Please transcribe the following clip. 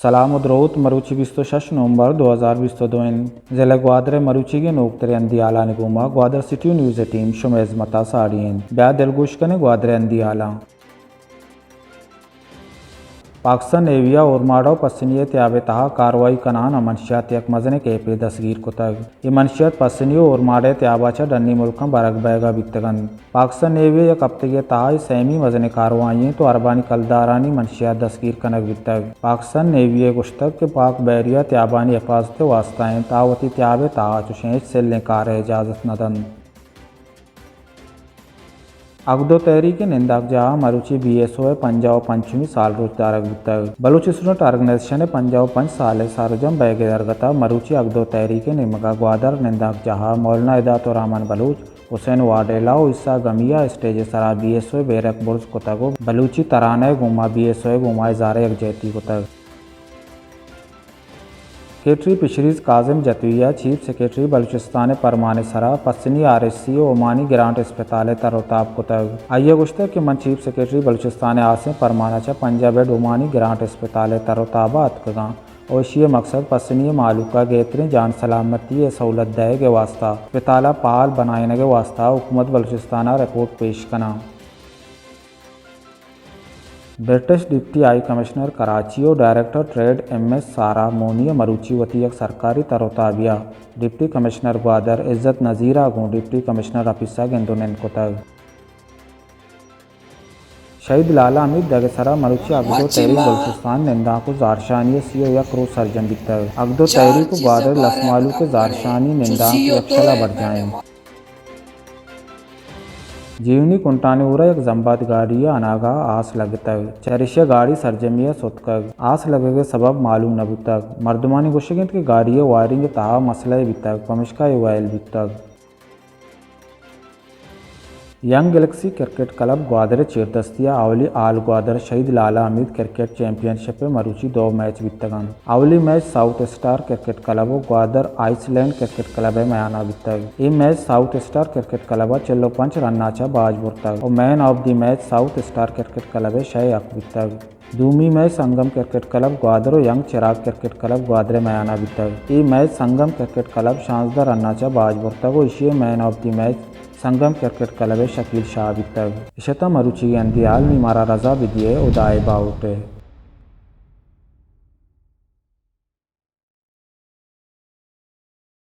Salam udrout Maruchi 26 November 2022 in Zela Guadre Maruchi के नोकतरे अंदियाला निगुमा Gwadar city news team शुमेज मता साड़ियन ब्या दिलगुशकने ग्वादरे अंदियाला Pakistan Nivea और माडो पसनिय त्याबे तहा कार्रवाई कनान मनशियात यक मजने के पे दसगीर कुतग ये मनशियात पसनियो और माडे त्याबाचा डन्नी मुल्कम बरक बैगा बितगन पाकिस्तान नेविया यक हफ्ते तहा सैमी मजने कार्रवाई तो अरबानी कलदारानी मनशियात दसगीर कनक बितग पाकिस्तान नेविया गुश्तक के पाक बैरिया त्याबानी हिफाजत वास्ताएं तावती त्याबे तहा चुशेंच सेल ने कार इजाजत नदन अगदो तहरीक निंदाक जहा मरुची BSO पंजाब पंचमी साल रोज दारक बितग बलूच स्टूडेंट ऑर्गेनाइजेशन पंजाब 5 साल सार्वजम बैगे दरगता मरुची अगदो तहरीक निमगा ग्वादर निंदाक जहा मौलाना इदातो रहमान बलूच हुसैन वाडेलाओ ईसा गमिया स्टेज सरा BSO बेरक बुर्ज कुतगो बलूची तराने गुमा BSO गुमा इजारे यकजहती कुतग सेक्रेटरी फिशरीज काजिम जतविया चीफ सेक्रेटरी बलूचिस्तान परमाने सरा पसनी RSC ओमानी ग्रांट अस्पताल तरोताब कुतग आइया गुश्तर के मन chief secretary Balochistan Asim परमाना Punjab Omani grant अस्पताल तरोताबा अतकगा ओशिय मकसद पसनी मालूका गेतरी जान सलामती सहूलत दे के वास्ता अस्पताल पाल बनाने के वास्ता हुकूमत बलूचिस्तान रिपोर्ट पेश कना British deputy high commissioner Karachi और डायरेक्टर ट्रेड MS सारा मोनिया मरुची वती एक सरकारी तरोताबिया डिप्टी कमिश्नर ग्वादर इज्जत नज़ीरा गो डिप्टी कमिश्नर अफिसा गेंदोनेन कोतग शहीद लाला अमित दगसरा मरुची अगदो तहरीक बलूचिस्तान निंदा को जारशानी सीओ या क्रू सर्जन बितग अगदो तहरीक को ग्वादर लसमालू के जारशानी निंदा यक्षला बढ़ जाएं जीवनी कुंटाने उरा एक जम्बात गाड़ी अनागा आस लगतग चरिशा गाड़ी सरजमिया सुतकग आस लगे के सबब मालूम न बितग मर्दमानी गुशगिंत की गाड़ी वायरिंग तहा मसला बितग पमिशका वायल बितग young galaxy cricket club Gwadar चेरदस्तिया अवली all Gwadar Shaheed Lala Amit cricket championship मरुची 2 मैच बितगन अवली match south star cricket club Gwadar Iceland cricket club मयाना बितग ये match south star cricket club चलो पंच रन्नाचा बाज बुरतग और man of the match south star cricket club शय अक बितग दूमी match Sangam cricket club Gwadar और यंग चिराग क्रिकेट क्लब ग्वादर मयाना बितग ये मैच संगम क्रिकेट क्लब शानदार रन्नाचा बाज बुरतग और इसी man of the match Sangam cricket club Shakeel Shah बितग इशता मरुची अंदियाल निमारा रजा विदिये उदाय बाउटे।